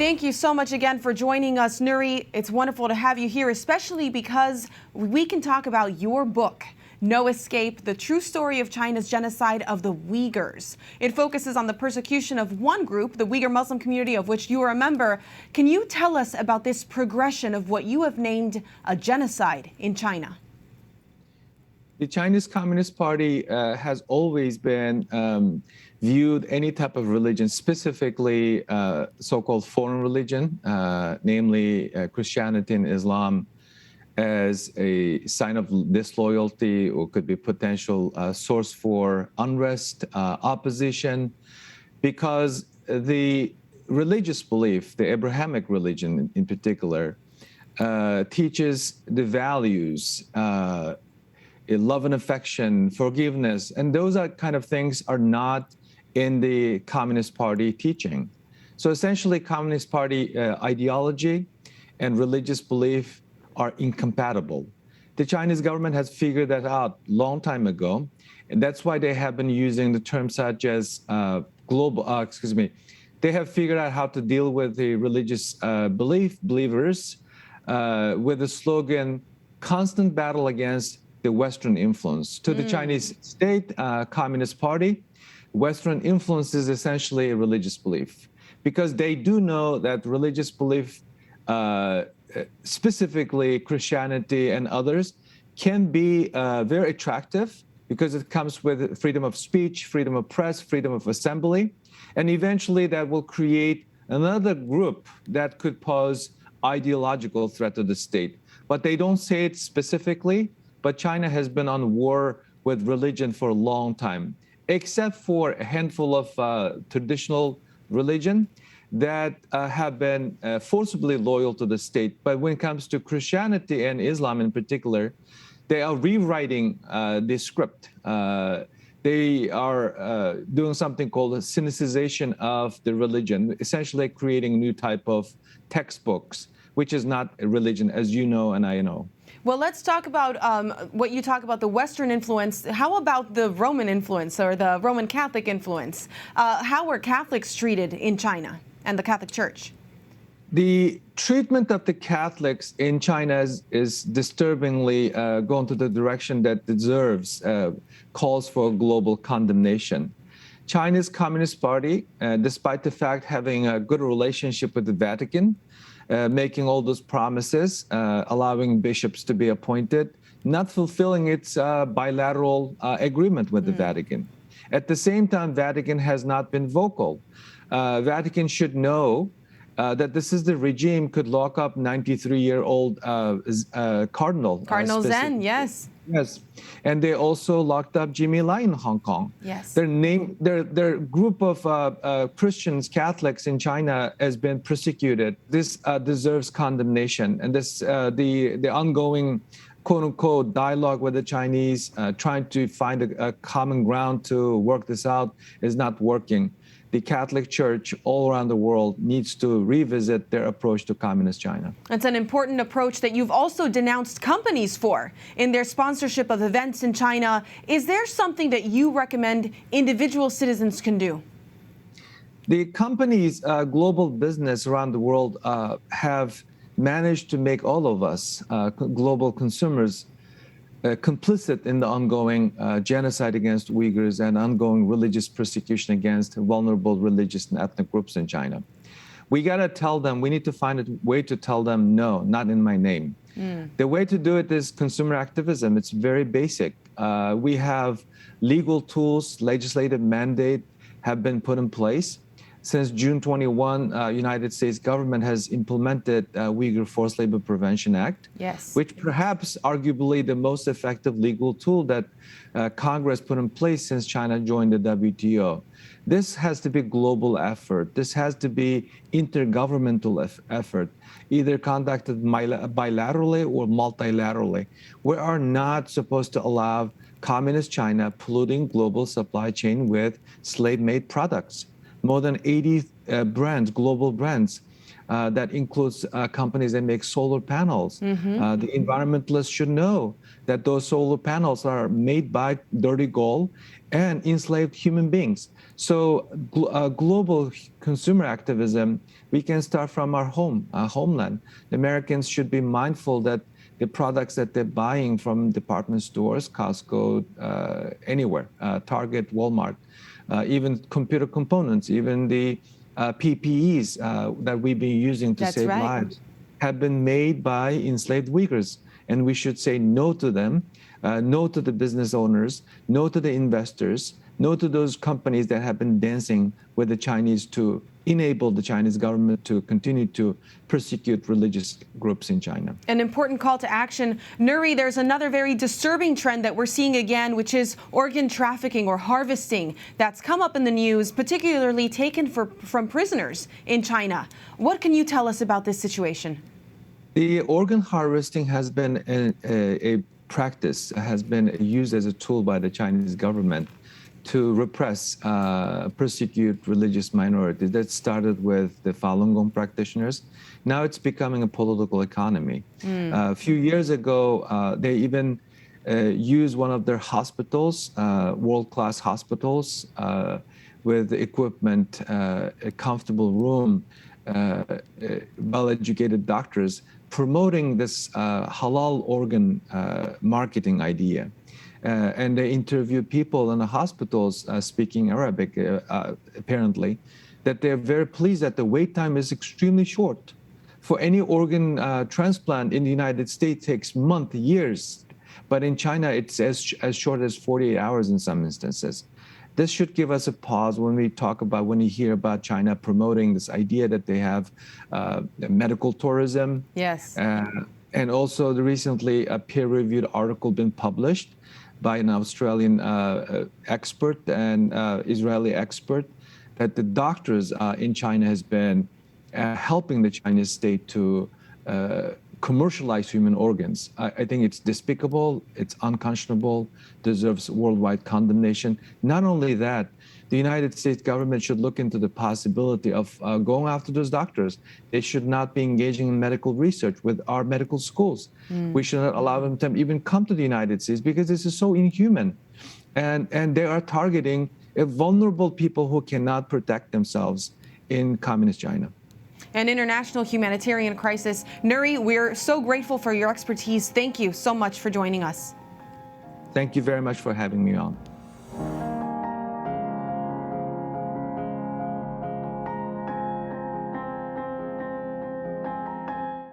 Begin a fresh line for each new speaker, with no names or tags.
Thank you so much again for joining us, Nury. It's wonderful to have you here, especially because we can talk about your book, No Escape, the true story of China's genocide of the Uyghurs. It focuses on the persecution of one group, the Uyghur Muslim community, of which you are a member. Can you tell us about this progression of what you have named a genocide in China?
The Chinese Communist Party has always been viewed any type of religion, specifically so-called foreign religion, namely Christianity and Islam, as a sign of disloyalty or could be potential source for unrest, opposition, because the religious belief, the Abrahamic religion in particular, teaches the values, love and affection, forgiveness, and those are kind of things are not in the Communist Party teaching. So essentially, Communist Party ideology and religious belief are incompatible. The Chinese government has figured that out a long time ago, and that's why they have been using the terms such as they have figured out how to deal with the religious believers with the slogan, constant battle against the Western influence. To the Chinese state, Communist Party, Western influence is essentially a religious belief, because they do know that religious belief, specifically Christianity and others, can be very attractive because it comes with freedom of speech, freedom of press, freedom of assembly, and eventually that will create another group that could pose ideological threat to the state. But they don't say it specifically, but China has been on war with religion for a long time, except for a handful of traditional religion that have been forcibly loyal to the state. But when it comes to Christianity and Islam in particular, they are rewriting the script. They are doing something called a synicization of the religion, essentially creating a new type of textbooks, which is not a religion, as you know and I know.
Well, let's talk about what you talk about, the Western influence. How about the Roman influence or the Roman Catholic influence? How were Catholics treated in China and the Catholic Church?
The treatment of the Catholics in China is disturbingly going to the direction that deserves calls for global condemnation. China's Communist Party, despite the fact having a good relationship with the Vatican, making all those promises, allowing bishops to be appointed, not fulfilling its bilateral agreement with the Vatican. At the same time, Vatican has not been vocal. Vatican should know that this is the regime could lock up 93-year-old Cardinal.
Cardinal Zen, yes.
Yes, and they also locked up Jimmy Lai in Hong Kong.
Yes.
Their group of Christians, Catholics in China has been persecuted. This deserves condemnation, and this the ongoing quote-unquote dialogue with the Chinese, trying to find a common ground to work this out, is not working. The Catholic Church all around the world needs to revisit their approach to communist China.
It's an important approach that you've also denounced companies for in their sponsorship of events in China. Is there something that you recommend individual citizens can do?
The companies, global business around the world have managed to make all of us, global consumers, complicit in the ongoing genocide against Uyghurs and ongoing religious persecution against vulnerable religious and ethnic groups in China. We got to tell them, we need to find a way to tell them, no, not in my name. The way to do it is consumer activism. It's very basic. We have legal tools, legislative mandate have been put in place. Since June 21, United States government has implemented Uyghur Forced Labor Prevention Act,
yes,
which perhaps arguably the most effective legal tool that Congress put in place since China joined the WTO. This has to be a global effort. This has to be intergovernmental effort, either conducted bilaterally or multilaterally. We are not supposed to allow communist China polluting global supply chain with slave-made products. More than 80 brands, global brands, that includes companies that make solar panels. The environmentalists should know that those solar panels are made by dirty gold and enslaved human beings. So global consumer activism, we can start from our homeland. The Americans should be mindful that the products that they're buying from department stores, Costco, anywhere, Target, Walmart, even computer components, even the PPEs that we've been using to save lives, have been made by enslaved Uyghurs. And we should say no to them, no to the business owners, no to the investors, no to those companies that have been dancing with the Chinese to enable the Chinese government to continue to persecute religious groups in China.
An important call to action. Nury, there's another very disturbing trend that we're seeing again, which is organ trafficking or harvesting that's come up in the news, particularly taken from prisoners in China. What can you tell us about this situation?
The organ harvesting has been a practice, has been used as a tool by the Chinese government to repress, persecute religious minorities. That started with the Falun Gong practitioners. Now it's becoming a political economy. A few years ago, they even used one of their hospitals, world-class hospitals, with equipment, a comfortable room, well-educated doctors, promoting this halal organ marketing idea. And they interview people in the hospitals speaking Arabic, apparently, that they're very pleased that the wait time is extremely short. For any organ transplant in the United States takes months, years, but in China it's as short as 48 hours in some instances. This should give us a pause when you hear about China promoting this idea that they have medical tourism.
Yes.
And also recently a peer-reviewed article been published by an Australian expert and Israeli expert that the doctors in China has been helping the Chinese state to commercialize human organs. I think it's despicable, it's unconscionable, deserves worldwide condemnation. Not only that, the United States government should look into the possibility of going after those doctors. They should not be engaging in medical research with our medical schools. We should not allow them to even come to the United States because this is so inhuman. And they are targeting vulnerable people who cannot protect themselves in communist China.
An international humanitarian crisis. Nury, we're so grateful for your expertise. Thank you so much for joining us.
Thank you very much for having me on.